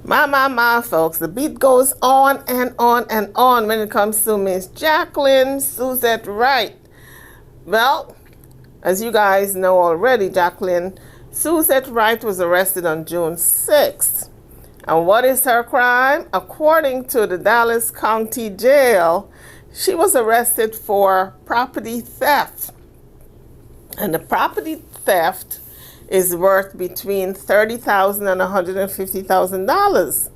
My, folks, the beat goes on and on and on when it comes to Miss Jacqueline Suzette Wright. Well, as you guys know already, Jacqueline Suzette Wright was arrested on June 6th. And what is her crime? According to the Dallas County Jail, she was arrested for property theft. And the property theft is worth between $30,000 and $150,000.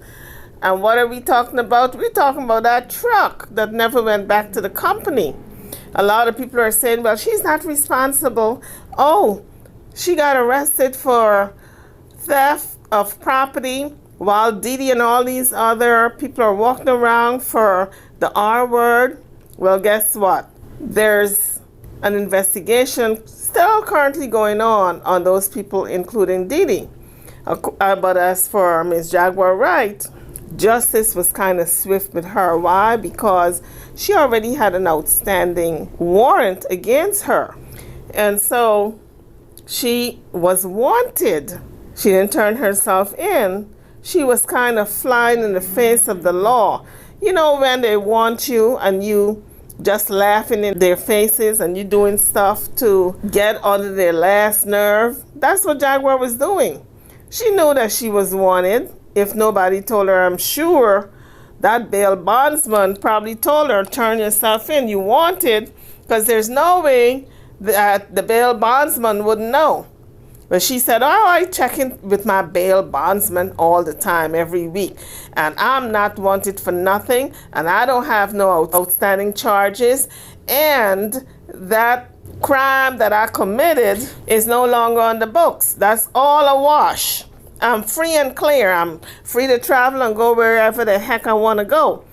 And what are we talking about? We're talking about that truck that never went back to the company. A lot of people are saying, well, she's not responsible. Oh, she got arrested for theft of property while Didi and all these other people are walking around for the R word. Well, guess what? There's an investigation still currently going on those people, including Didi. But as for Ms. Jaguar Wright, justice was kind of swift with her. Why? Because she already had an outstanding warrant against her. And so she was wanted. She didn't turn herself in. She was kind of flying in the face of the law. You know, when they want you and you just laughing in their faces and you doing stuff to get under their last nerve. That's what Jaguar was doing. She knew that she was wanted. If nobody told her, I'm sure that bail bondsman probably told her, turn yourself in, you wanted, because there's no way that the bail bondsman wouldn't know. But she said, oh, I check in with my bail bondsman all the time, every week. And I'm not wanted for nothing. And I don't have no outstanding charges. And that crime that I committed is no longer on the books. That's all a wash. I'm free and clear. I'm free to travel and go wherever the heck I want to go.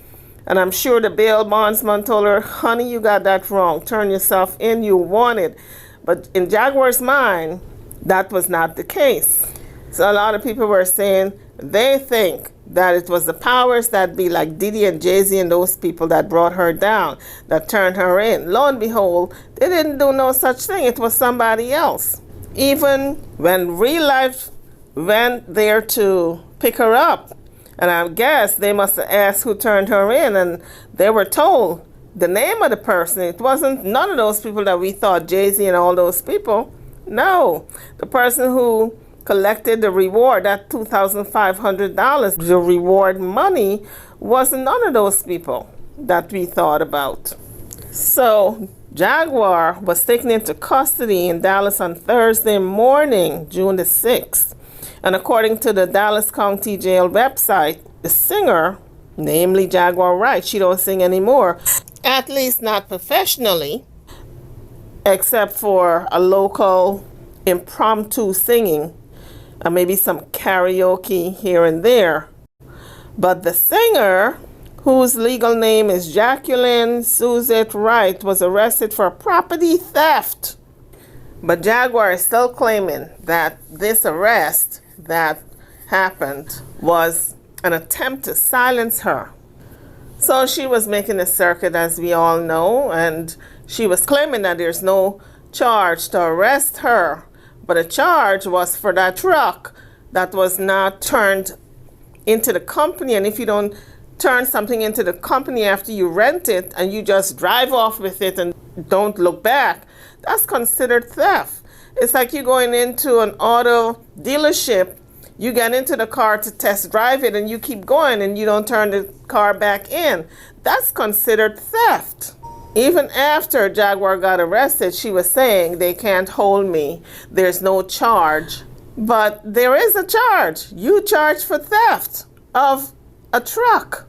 And I'm sure the bail bondsman told her, honey, you got that wrong. Turn yourself in, you wanted. But in Jaguar's mind, that was not the case. So a lot of people were saying they think that it was the powers that be, like Didi and Jay-Z and those people, that brought her down, that turned her in. Lo and behold, they didn't do no such thing. It was somebody else. Even when real life went there to pick her up, and I guess they must have asked who turned her in, and they were told the name of the person. It wasn't none of those people that we thought, Jay-Z and all those people. No, the person who collected the reward, that $2,500, the reward money, wasn't none of those people that we thought about. So Jaguar was taken into custody in Dallas on Thursday morning, June the 6th. And according to the Dallas County Jail website, the singer, namely Jaguar Wright, she don't sing anymore, at least not professionally, except for a local impromptu singing and maybe some karaoke here and there. But the singer, whose legal name is Jacqueline Suzette Wright, was arrested for property theft. But Jaguar is still claiming that this arrest that happened was an attempt to silence her. So she was making a circuit, as we all know, and she was claiming that there's no charge to arrest her, but a charge was for that truck that was not turned into the company. And if you don't turn something into the company after you rent it and you just drive off with it and don't look back, that's considered theft. It's like you going into an auto dealership, you get into the car to test drive it and you keep going and you don't turn the car back in. That's considered theft. Even after Jaguar got arrested, she was saying, they can't hold me. There's no charge. But there is a charge. You charge for theft of a truck.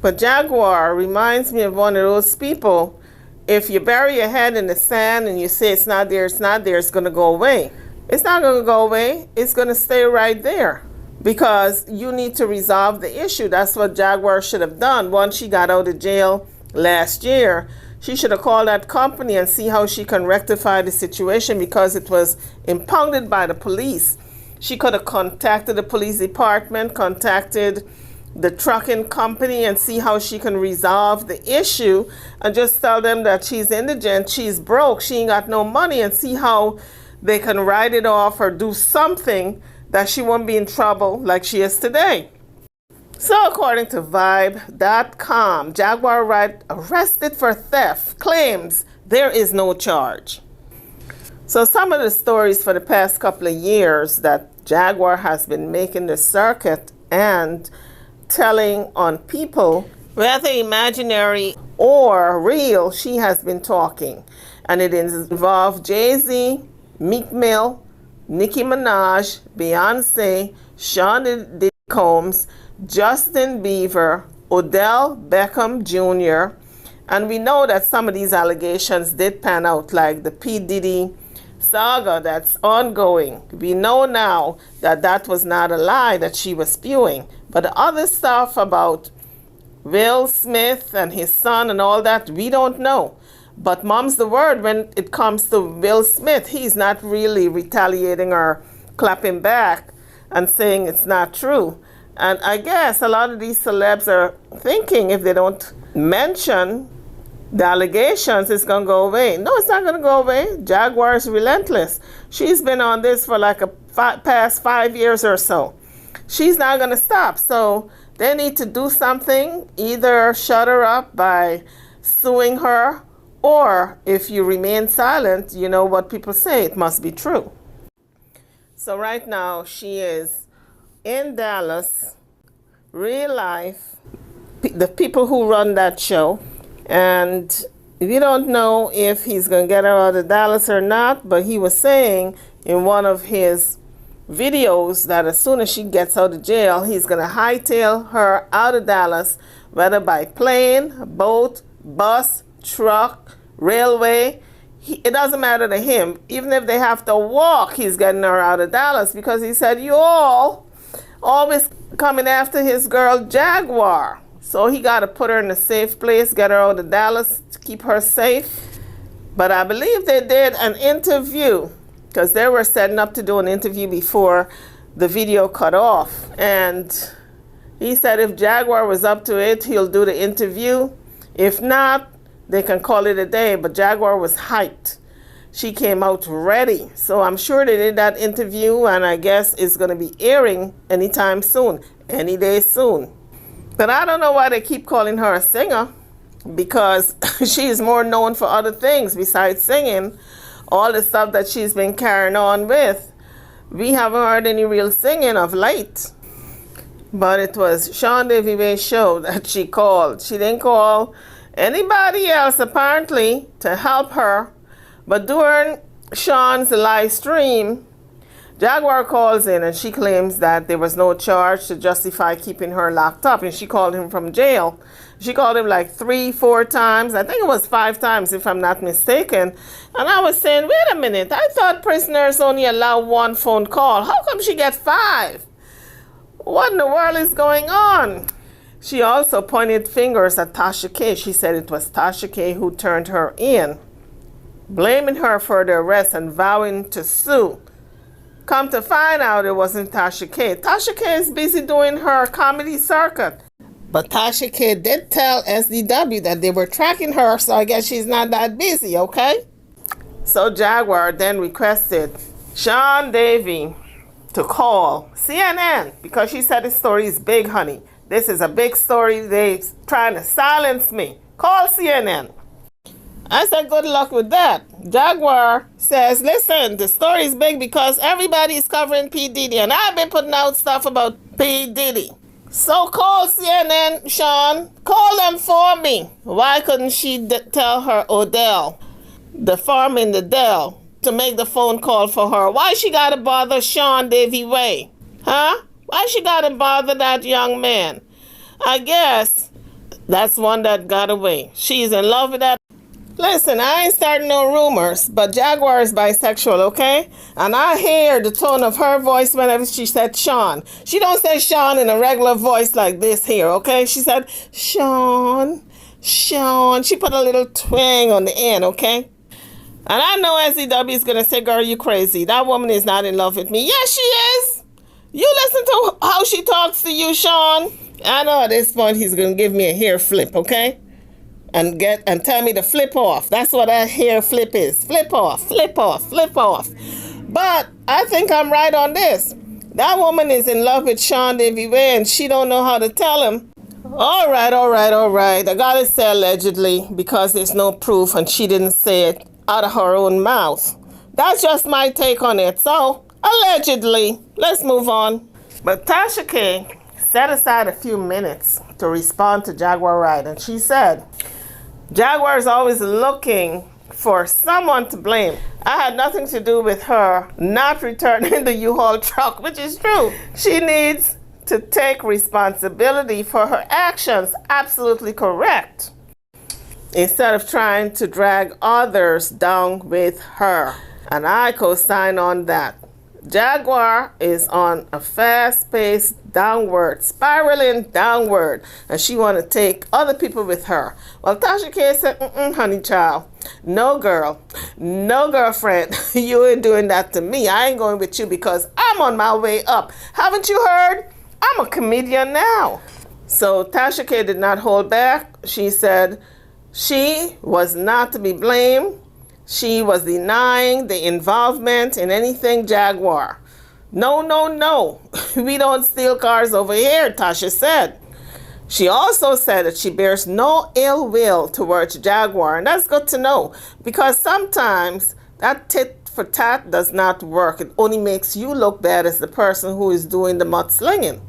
But Jaguar reminds me of one of those people, if you bury your head in the sand and you say it's not there, it's going to go away. It's not going to go away. It's going to stay right there because you need to resolve the issue. That's what Jaguar should have done. Once she got out of jail last year, she should have called that company and see how she can rectify the situation because it was impounded by the police. She could have contacted the police department, contacted the trucking company and see how she can resolve the issue and just tell them that she's indigent, she's broke, she ain't got no money, and see how they can write it off or do something that she won't be in trouble like she is today. So according to Vibe.com, Jaguar arrested for theft, claims there is no charge. So some of the stories for the past couple of years that Jaguar has been making the circuit and telling on people, whether imaginary or real, she has been talking. And it involved Jay-Z, Meek Mill, Nicki Minaj, Beyonce, Sean Diddy Combs, Justin Bieber, Odell Beckham Jr., and we know that some of these allegations did pan out, like the P. Diddy saga that's ongoing. We know now that that was not a lie that she was spewing. But the other stuff about Will Smith and his son and all that, we don't know. But mom's the word when it comes to Will Smith. He's not really retaliating or clapping back and saying it's not true. And I guess a lot of these celebs are thinking if they don't mention the allegations, it's going to go away. No, it's not going to go away. Jaguar is relentless. She's been on this for like past 5 years or so. She's not going to stop. So they need to do something, either shut her up by suing her, or if you remain silent, you know what people say, it must be true. So right now she is in Dallas, real life, the people who run that show. And we don't know if he's going to get her out of Dallas or not, but he was saying in one of his videos that as soon as she gets out of jail, he's going to hightail her out of Dallas, whether by plane, boat, bus, truck, railway. It doesn't matter to him. Even if they have to walk, he's getting her out of Dallas, because he said, you all always coming after his girl Jaguar. So he got to put her in a safe place, get her out of Dallas to keep her safe. But I believe they did an interview, because they were setting up to do an interview before the video cut off. And he said if Jaguar was up to it, he'll do the interview. If not, they can call it a day. But Jaguar was hyped. She came out ready. So I'm sure they did that interview, and I guess it's going to be airing anytime soon, any day soon. But I don't know why they keep calling her a singer, because she is more known for other things besides singing. All the stuff that she's been carrying on with, we haven't heard any real singing of late. But it was Sean Davey's show that she called. She didn't call anybody else apparently to help her. But during Sean's live stream, Jaguar calls in and she claims that there was no charge to justify keeping her locked up. And she called him from jail. She called him like 3-4 times. I think it was 5 times if I'm not mistaken. And I was saying, wait a minute, I thought prisoners only allow 1 phone call. How come she get 5? What in the world is going on? She also pointed fingers at Tasha K. She said it was Tasha K who turned her in, blaming her for the arrest and vowing to sue. Come to find out, it wasn't Tasha K. Tasha K is busy doing her comedy circuit. But Tasha K did tell SDW that they were tracking her, so I guess she's not that busy, okay? So Jaguar then requested Sean Davey to call CNN, because she said the story is big, honey. This is a big story. They're trying to silence me. Call CNN. I said, good luck with that. Jaguar says, listen, the story is big because everybody is covering P. Diddy, and I've been putting out stuff about P. Diddy. So call CNN, Sean. Call them for me. Why couldn't she tell her Odell, the farm in the Dell, to make the phone call for her? Why she gotta bother Sean Davey Way? Huh? Why she gotta bother that young man? I guess that's one that got away. She's in love with that. Listen, I ain't starting no rumors, but Jaguar is bisexual, okay? And I hear the tone of her voice whenever she said Sean. She don't say Sean in a regular voice like this here, okay? She said, Sean, Sean. She put a little twang on the end, okay? And I know SEW is going to say, girl, you crazy. That woman is not in love with me. Yes, she is. You listen to how she talks to you, Sean. I know at this point he's going to give me a hair flip, okay? And tell me to flip off. That's what that hair flip is. Flip off, flip off, flip off. But I think I'm right on this. That woman is in love with Sean Davy Way and she don't know how to tell him. All right. I gotta say allegedly because there's no proof and she didn't say it out of her own mouth. That's just my take on it. So, allegedly, let's move on. But Tasha K set aside a few minutes to respond to Jaguar Ride, and she said, Jaguar is always looking for someone to blame. I had nothing to do with her not returning the U-Haul truck, which is true. She needs to take responsibility for her actions. Absolutely correct. Instead of trying to drag others down with her. And I co-sign on that. Jaguar is on a fast-paced downward, spiraling downward, and she want to take other people with her. Well, Tasha K said, honey child, no girl, no girlfriend, you ain't doing that to me. I ain't going with you because I'm on my way up. Haven't you heard? I'm a comedian now. So Tasha K did not hold back. She said she was not to be blamed. She was denying the involvement in anything Jaguar. No. We don't steal cars over here, Tasha said. She also said that she bears no ill will towards Jaguar, and that's good to know because sometimes that tit for tat does not work. It only makes you look bad as the person who is doing the mudslinging.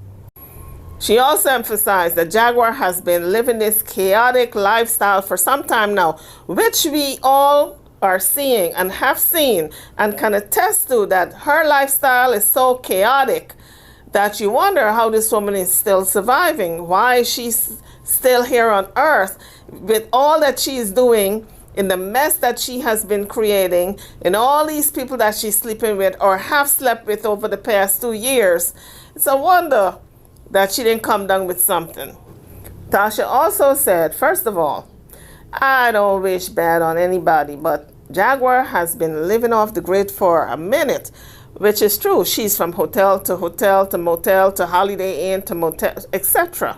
She also emphasized that Jaguar has been living this chaotic lifestyle for some time now, which we all are seeing and have seen and can attest to, that her lifestyle is so chaotic that you wonder how this woman is still surviving. Why is she still here on earth with all that she is doing, in the mess that she has been creating, and all these people that she's sleeping with or have slept with over the past 2 years. It's a wonder that she didn't come down with something. Tasha also said, first of all, I don't wish bad on anybody, but Jaguar has been living off the grid for a minute, which is true. She's from hotel to motel to Holiday Inn to motel, etc.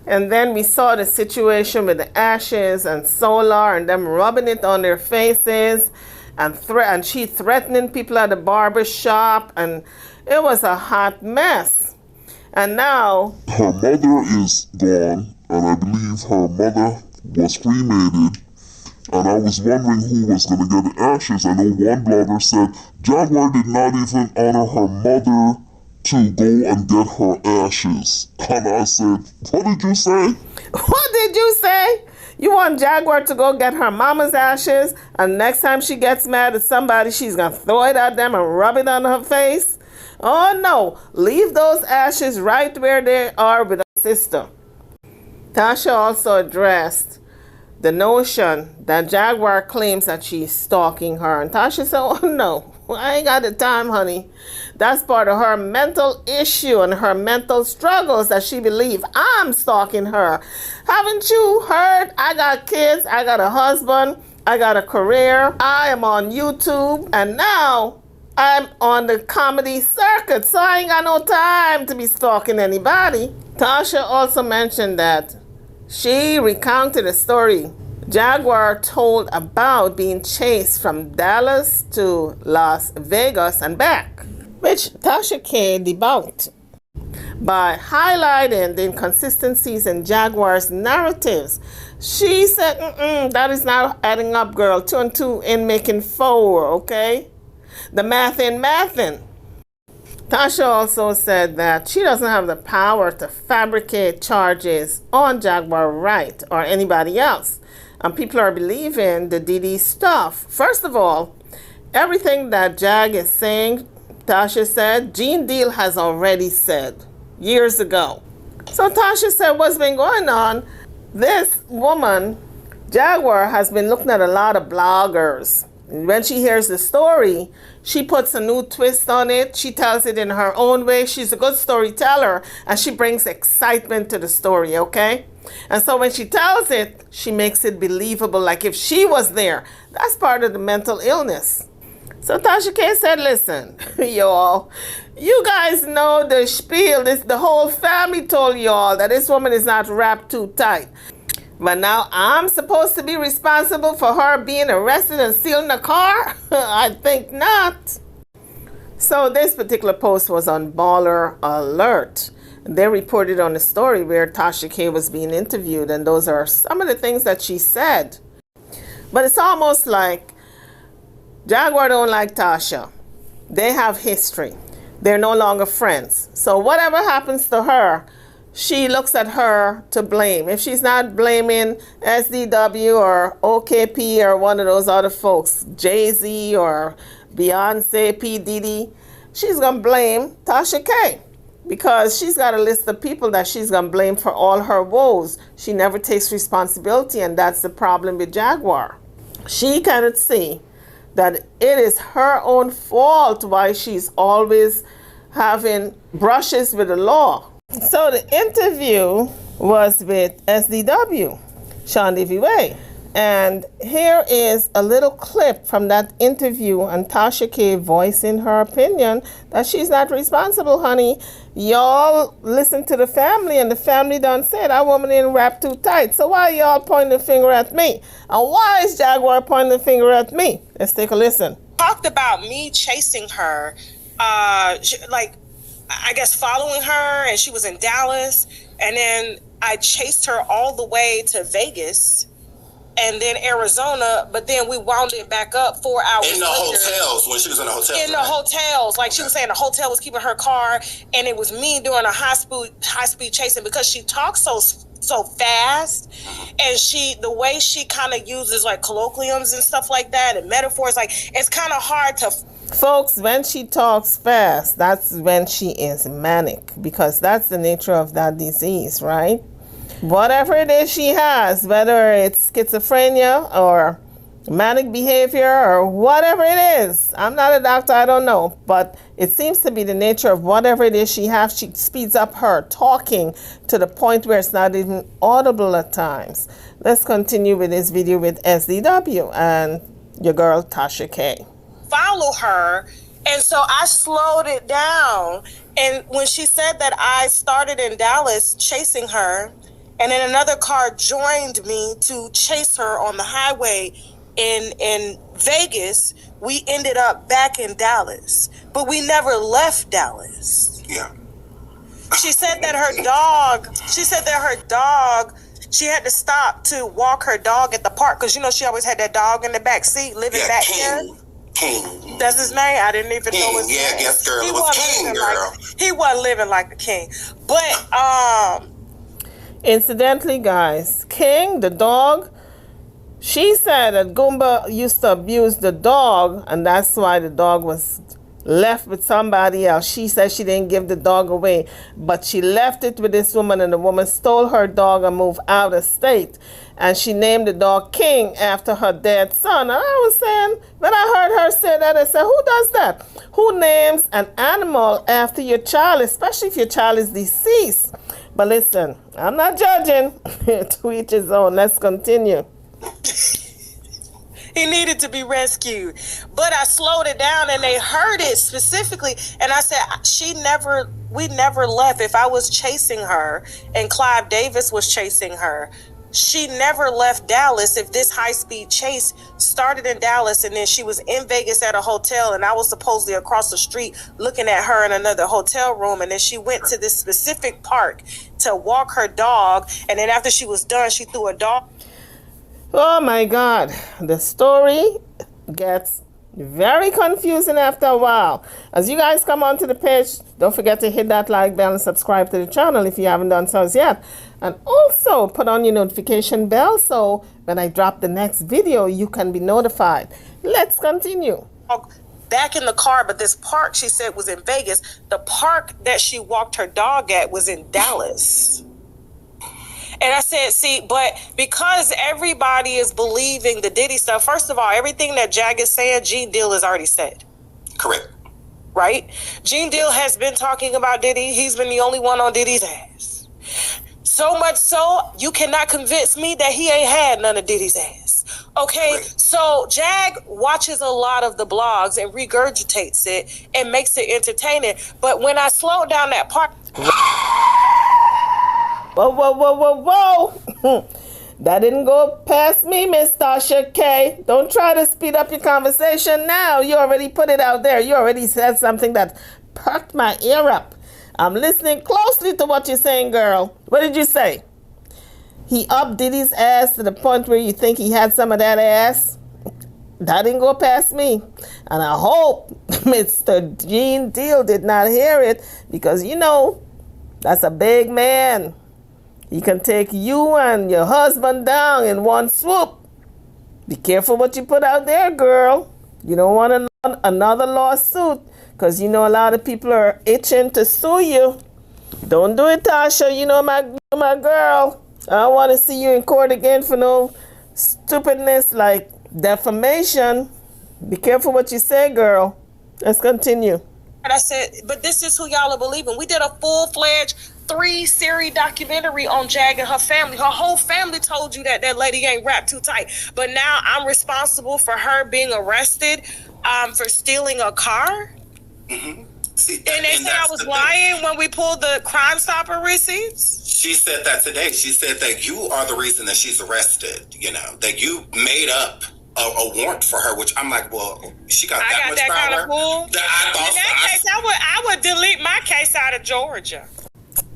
And then we saw the situation with the ashes and solar and them rubbing it on their faces and she threatening people at the barber shop, and it was a hot mess. And now her mother is gone, and I believe her mother was cremated. And I was wondering who was going to get the ashes. I know one blogger said Jaguar did not even honor her mother to go and get her ashes. And I said, what did you say? What did you say? You want Jaguar to go get her mama's ashes, and next time she gets mad at somebody, she's going to throw it at them and rub it on her face? Oh no, leave those ashes right where they are with her sister. Tasha also addressed the notion that Jaguar claims that she's stalking her. And Tasha said, oh no, I ain't got the time, honey. That's part of her mental issue and her mental struggles that she believes I'm stalking her. Haven't you heard? I got kids, I got a husband, I got a career, I am on YouTube, and now I'm on the comedy circuit, so I ain't got no time to be stalking anybody. Tasha also mentioned that she recounted a story Jaguar told about being chased from Dallas to Las Vegas and back, which Tasha K debunked by highlighting the inconsistencies in Jaguar's narratives. She said, that is not adding up, girl. 2 and 2 ain't making 4, okay? The math ain't mathin'. Tasha also said that she doesn't have the power to fabricate charges on Jaguar Wright or anybody else. And people are believing the DD stuff. First of all, everything that Jag is saying, Tasha said, Gene Deal has already said years ago. So Tasha said, what's been going on? This woman, Jaguar, has been looking at a lot of bloggers. When she hears the story, she puts a new twist on it. She tells it in her own way. She's a good storyteller, and she brings excitement to the story, okay? And so when she tells it, she makes it believable, like if she was there. That's part of the mental illness. So Tasha K said, listen, y'all, you guys know the spiel. The whole family told y'all that this woman is not wrapped too tight. But now I'm supposed to be responsible for her being arrested and stealing a car? I think not. So this particular post was on Baller Alert. They reported on a story where Tasha K was being interviewed, and those are some of the things that she said. But it's almost like Jaguar don't like Tasha. They have history. They're no longer friends. So whatever happens to her, she looks at her to blame. If she's not blaming SDW or OKP or one of those other folks, Jay-Z or Beyonce, P. Diddy, she's going to blame Tasha K, because she's got a list of people that she's going to blame for all her woes. She never takes responsibility, and that's the problem with Jaguar. She cannot see that it is her own fault why she's always having brushes with the law. So the interview was with SDW, Sean Davy Way. And here is a little clip from that interview, and Tasha K voicing her opinion that she's not responsible, honey. Y'all listen to the family, and the family done said that woman didn't wrap too tight. So why y'all pointing the finger at me? And why is Jaguar pointing the finger at me? Let's take a listen. Talked about me chasing her, like, I guess following her, and she was in Dallas, and then I chased her all the way to Vegas and then Arizona, but then we wound it back up 4 hours in the later. hotels, when she was in the hotels. In the hotels, like she was saying, the hotel was keeping her car, and it was me doing a high speed chasing, because she talks so fast, and the way she kind of uses like colloquiums and stuff like that and metaphors, like it's kind of hard to. Folks, when she talks fast, that's when she is manic, because that's the nature of that disease, right? Whatever it is she has, whether it's schizophrenia or manic behavior or whatever it is, I'm not a doctor, I don't know, but it seems to be the nature of whatever it is she has. She speeds up her talking to the point where it's not even audible at times. Let's continue with this video with SDW and your girl Tasha K. Follow her, and so I slowed it down, and when she said that I started in Dallas chasing her, and then another car joined me to chase her on the highway in Vegas, we ended up back in Dallas, but we never left Dallas. Yeah. She said that her dog, she had to stop to walk her dog at the park, because, you know, she always had that dog in the back seat living back here. King. That's his name? I didn't even know his name. Yeah, yes, girl. It was King, girl. He wasn't living like the king. But, incidentally, guys, King, the dog, she said that Goomba used to abuse the dog, and that's why the dog was left with somebody else. She said she didn't give the dog away, but she left it with this woman, and the woman stole her dog and moved out of state. And she named the dog King after her dead son. And I was saying, when I heard her say that, I said, who does that? Who names an animal after your child, especially if your child is deceased? But listen, I'm not judging. To each his own. Let's continue. he needed to be rescued. But I slowed it down, and they heard it specifically. And I said, we never left. If I was chasing her and Clive Davis was chasing her, she never left Dallas. If this high-speed chase started in Dallas, and then she was in Vegas at a hotel, and I was supposedly across the street looking at her in another hotel room, and then she went to this specific park to walk her dog, and then after she was done, she threw a dog. Oh my God, the story gets very confusing after a while. As you guys come onto the page, don't forget to hit that like bell and subscribe to the channel if you haven't done so yet. And also put on your notification bell so when I drop the next video, you can be notified. Let's continue. Back in the car, but this park she said was in Vegas. The park that she walked her dog at was in Dallas. And I said, see, but because everybody is believing the Diddy stuff, first of all, everything that Jag is saying, Gene Deal has already said. Correct. Right? Gene Deal has been talking about Diddy. He's been the only one on Diddy's ass. So much so, you cannot convince me that he ain't had none of Diddy's ass. Okay? Right. So Jag watches a lot of the blogs and regurgitates it and makes it entertaining. But when I slowed down that part... Whoa. That didn't go past me, Miss Tasha K. Don't try to speed up your conversation now. You already put it out there. You already said something that perked my ear up. I'm listening closely to what you're saying, girl. What did you say? He up Diddy's ass to the point where you think he had some of that ass? That didn't go past me. And I hope Mr. Gene Deal did not hear it, because, you know, that's a big man. He can take you and your husband down in one swoop. Be careful what you put out there, girl. You don't want another lawsuit, because you know a lot of people are itching to sue you. Don't do it, Tasha. You know my girl. I don't want to see you in court again for no stupidness like defamation. Be careful what you say, girl. Let's continue. And I said, but this is who y'all are believing. We did a full-fledged 3-series documentary on Jag and her family. Her whole family told you that that lady ain't wrapped too tight. But now I'm responsible for her being arrested for stealing a car. Mm-hmm. See, and they said I was lying when we pulled the Crime Stopper receipts. She said that today. She said that you are the reason that she's arrested. You know, that you made up a warrant for her, which I'm like, well, she got that much power. Kind of pull. In that case, I would delete my case out of Georgia.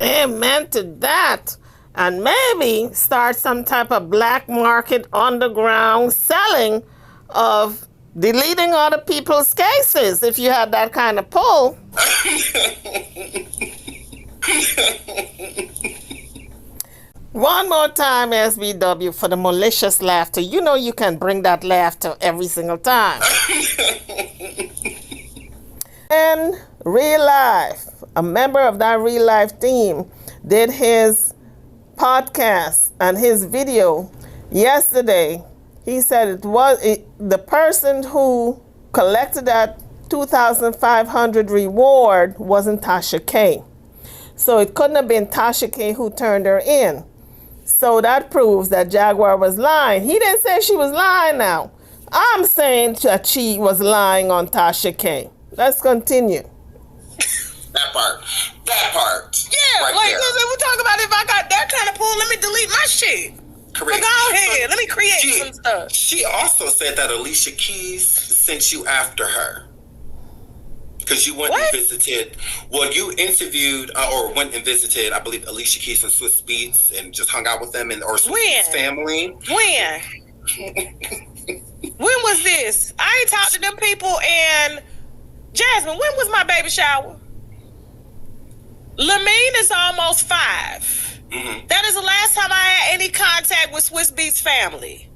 Amen to that. And maybe start some type of black market underground selling of deleting other people's cases if you had that kind of pull. One more time, SBW, for the malicious laughter. You know you can bring that laughter every single time. In real life, a member of that real life team did his podcast and his video yesterday. He said the person who collected that $2,500 reward wasn't Tasha K. So it couldn't have been Tasha K who turned her in. So that proves that Jaguar was lying. He didn't say she was lying now. I'm saying that she was lying on Tasha K. Let's continue. That part. Yeah, right like, there. we're talking about if I got that kind of pull, let me delete my shit. Correct. But go ahead, let me create some stuff. She also said that Alicia Keys sent you after her. Because you went and visited, you interviewed or went and visited, I believe, Alicia Keys and Swiss Beats and just hung out with them and or Swiss Beats family. When? When was this? I ain't talked to them people. And Jasmine, when was my baby shower? Lamine is almost 5. Mm-hmm. That is the last time I had any contact with Swiss Beats family.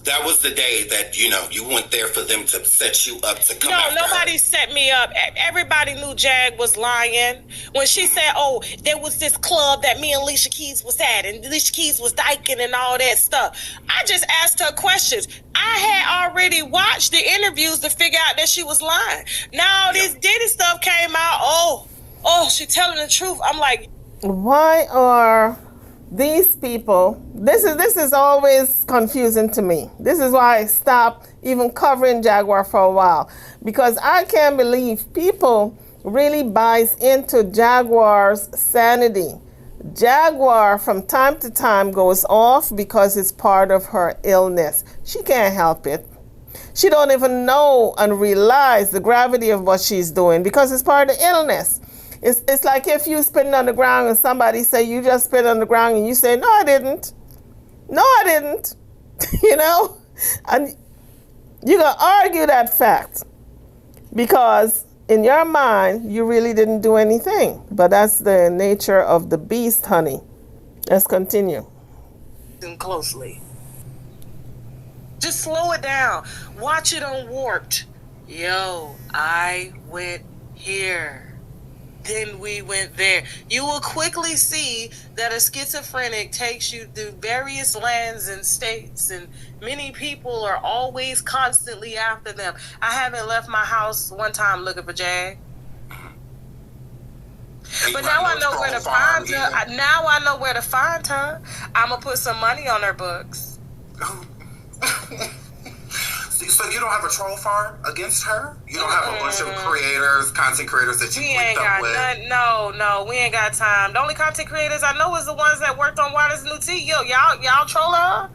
That was the day that, you went there for them to set you up to come after nobody her. set me up. Everybody knew Jag was lying. When she said, there was this club that me and Alicia Keys was at, and Alicia Keys was dyking and all that stuff. I just asked her questions. I had already watched the interviews to figure out that she was lying. Now this Diddy stuff came out. She telling the truth. I'm like, why are these people, this is always confusing to me. This is why I stopped even covering Jaguar for a while, because I can't believe people really buys into Jaguar's sanity. Jaguar from time to time goes off because it's part of her illness. She can't help it. She don't even know and realize the gravity of what she's doing because it's part of the illness. It's like if you spitting on the ground and somebody say you just spit on the ground and you say, no, I didn't. No, I didn't. And you can argue that fact because in your mind, you really didn't do anything. But that's the nature of the beast, honey. Let's continue. Closely. Just slow it down. Watch it on Warped. Yo, I went here. Then we went there. You will quickly see that a schizophrenic takes you through various lands and states, and many people are always constantly after them. I haven't left my house one time looking for Jag. But now I know where to find her. Now I know where to find her. I'm going to put some money on her books. See, so So you don't have a troll farm against her? You don't have a bunch of creators, content creators that you linked up with? No, we ain't got time. The only content creators I know is the ones that worked on Water's New Tea. Y'all troll her?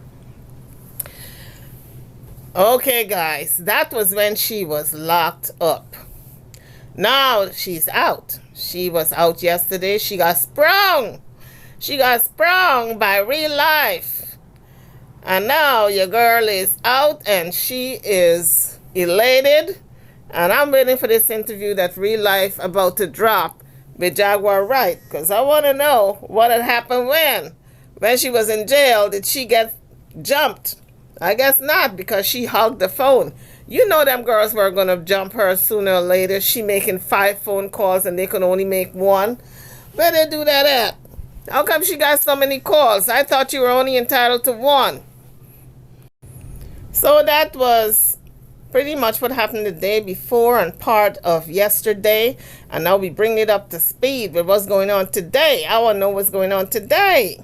Okay, guys, that was when she was locked up. Now she's out. She was out yesterday. She got sprung. She got sprung by real life. And now your girl is out and she is elated. And I'm waiting for this interview that real life about to drop with Jaguar Wright. Because I want to know what had happened when. When she was in jail, did she get jumped? I guess not, because she hugged the phone. You know them girls were going to jump her sooner or later. She making 5 phone calls and they could only make 1. Where they do that at? How come she got so many calls? I thought you were only entitled to 1. So that was pretty much what happened the day before and part of yesterday. And now we bring it up to speed with what's going on today. I want to know what's going on today.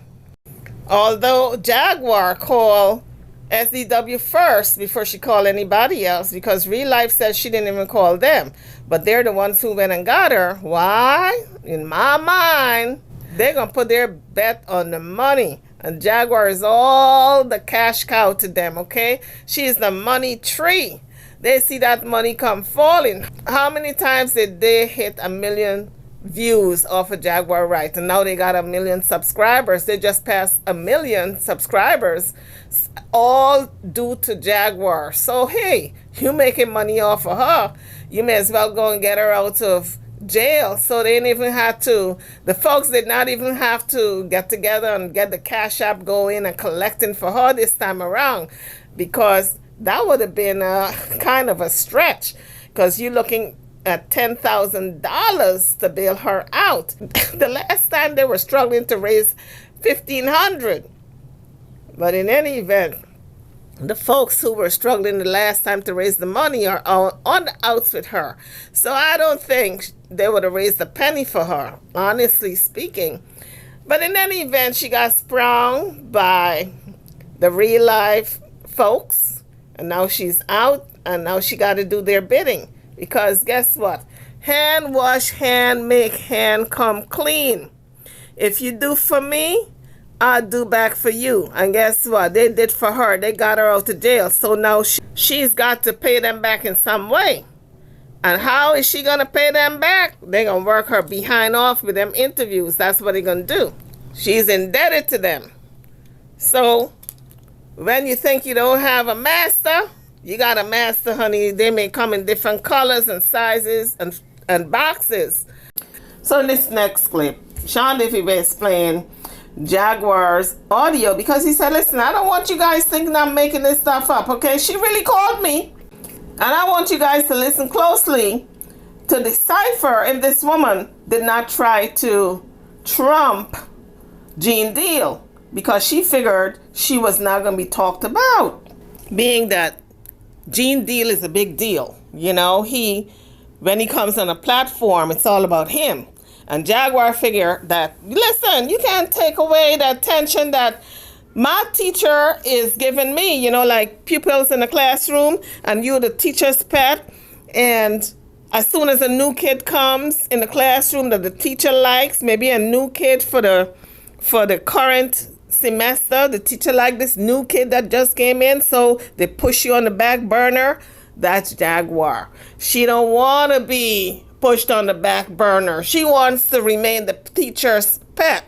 Although Jaguar called SDW first before she called anybody else, because real life says she didn't even call them. But they're the ones who went and got her. Why? In my mind, they're going to put their bet on the money. And Jaguar is all the cash cow to them, okay? She is the money tree. They see that money come falling. How many times did they hit 1 million views off of Jaguar Wright? And now they got 1 million subscribers. They just passed 1 million subscribers, all due to Jaguar. So, hey, you making money off of her. You may as well go and get her out of jail. So they didn't even have to, the folks did not even have to get together and get the cash app going and collecting for her this time around, because that would have been kind of a stretch, because you're looking at $10,000 to bail her out. The last time they were struggling to raise $1,500. But in any event, the folks who were struggling the last time to raise the money are on the outs with her. So I don't think they would have raised a penny for her, honestly speaking. But in any event, she got sprung by the real life folks. And now she's out, and now she got to do their bidding. Because guess what? Hand wash, hand make, hand come clean. If you do for me, I'll do back for you. And guess what? They did for her. They got her out of jail. So now she's got to pay them back in some way. And how is she going to pay them back? They're going to work her behind off with them interviews. That's what they're going to do. She's indebted to them. So when you think you don't have a master, you got a master, honey. They may come in different colors and sizes and boxes. So in this next clip, Sean Giphy was playing Jaguar's audio because he said, listen, I don't want you guys thinking I'm making this stuff up, okay? She really called me. And I want you guys to listen closely to decipher if this woman did not try to trump Gene Deal, because she figured she was not going to be talked about. Being that Gene Deal is a big deal. You know, when he comes on a platform, it's all about him. And Jaguar figured that, listen, you can't take away the attention that my teacher is giving me, you know, like pupils in the classroom, and you're the teacher's pet. And as soon as a new kid comes in the classroom that the teacher likes, maybe a new kid for the current semester, the teacher like this new kid that just came in, so they push you on the back burner. That's Jaguar. She don't want to be pushed on the back burner. She wants to remain the teacher's pet.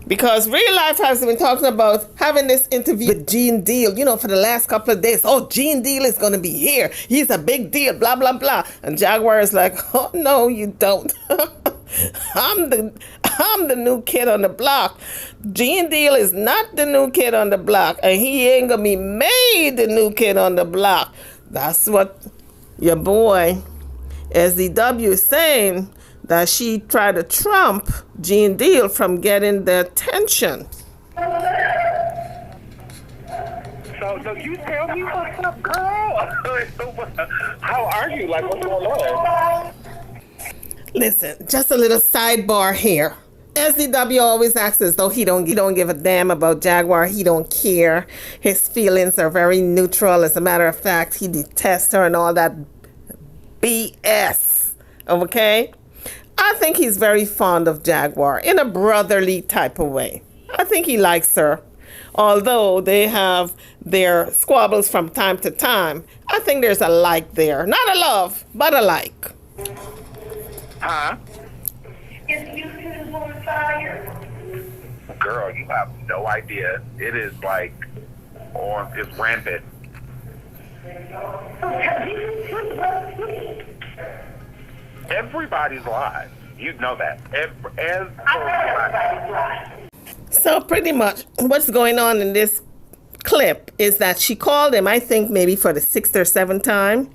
Because real life has been talking about having this interview with Gene Deal, you know, for the last couple of days. Oh, Gene Deal is going to be here. He's a big deal, blah, blah, blah. And Jaguar is like, oh, no, you don't. I'm the new kid on the block. Gene Deal is not the new kid on the block. And he ain't going to be made the new kid on the block. That's what your boy SDW is saying, that she tried to trump Gene Deal from getting the attention. So you tell me what's up, girl. How are you? Like, what's going on? Listen, just a little sidebar here. SDW always acts as though he don't give a damn about Jaguar. He don't care. His feelings are very neutral. As a matter of fact, he detests her and all that BS. Okay? I think he's very fond of Jaguar in a brotherly type of way. I think he likes her. Although they have their squabbles from time to time, I think there's a like there. Not a love, but a like. Huh? Is YouTube on fire? Girl, you have no idea. It is like, it's rampant. Everybody's live. You know that. Everybody's live. So pretty much what's going on in this clip is that she called him, I think maybe for the 6th or 7th time,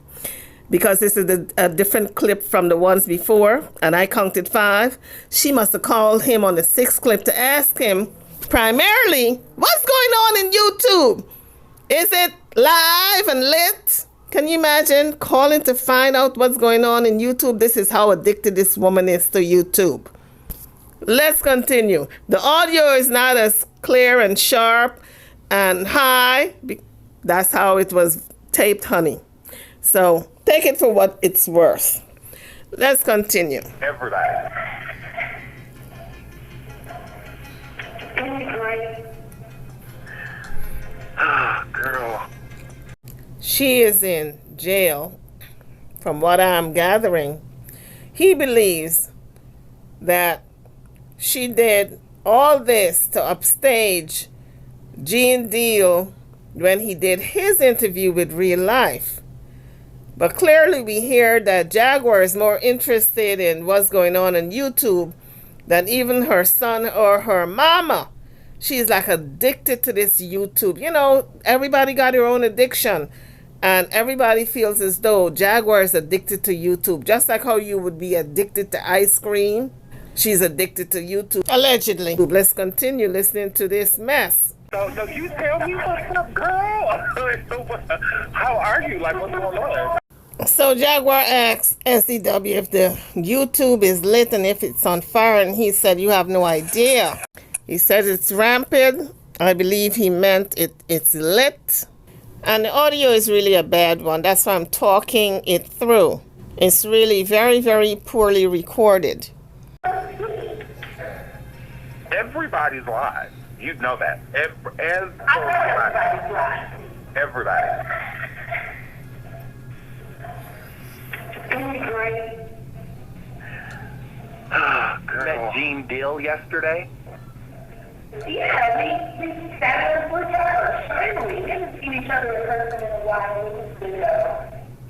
because this is a different clip from the ones before, and I counted 5. She must have called him on the 6th clip to ask him primarily, what's going on in YouTube? Is it live and lit? Can you imagine calling to find out what's going on in YouTube? This is how addicted this woman is to YouTube. Let's continue. The audio is not as clear and sharp and high. That's how it was taped, honey. So take it for what it's worth. Let's continue. Everybody. Ah, girl. She is in jail, from what I'm gathering. He believes that she did all this to upstage Gene Deal when he did his interview with Real Life. But clearly we hear that Jaguar is more interested in what's going on YouTube than even her son or her mama. She's like addicted to this YouTube. You know, everybody got their own addiction. And everybody feels as though Jaguar is addicted to YouTube. Just like how you would be addicted to ice cream. She's addicted to YouTube. Allegedly. Let's continue listening to this mess. So you tell me what's up, girl. How are you? Like, what's going on? So Jaguar asks SDW if the YouTube is lit and if it's on fire, and he said, you have no idea. He said it's rampant. I believe he meant it's lit. And the audio is really a bad one. That's why I'm talking it through. It's really very, very poorly recorded. Everybody's live. You know that. Everybody's live. Everybody. Met Gene Deal yesterday? Yeah, we sat with her. Finally, we haven't seen each other in person in a while.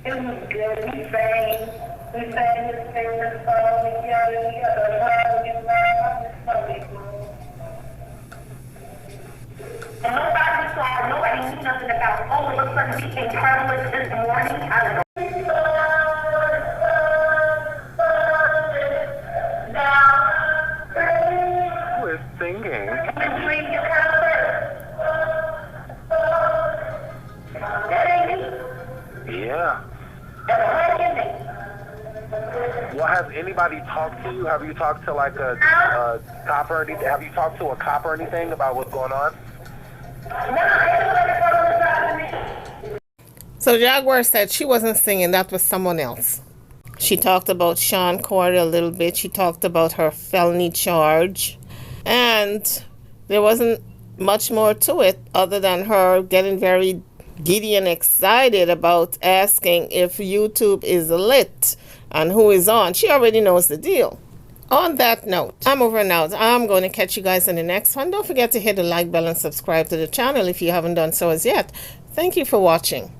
It was good. We sang this famous song together. We had a laugh. And nobody knew nothing about, all of a sudden we became harmless this morning. I don't know. Who is singing? Yeah. Well, has anybody talked to you? Have you talked to like a cop or anything? Have you talked to a cop or anything about what's going on? So Jaguar said she wasn't singing, that was someone else. She talked about Sean Corder a little bit. She talked about her felony charge. And there wasn't much more to it other than her getting very giddy and excited about asking if YouTube is lit and who is on. She already knows the deal. On that note, I'm over and out. I'm going to catch you guys in the next one. Don't forget to hit the like bell and subscribe to the channel if you haven't done so as yet. Thank you for watching.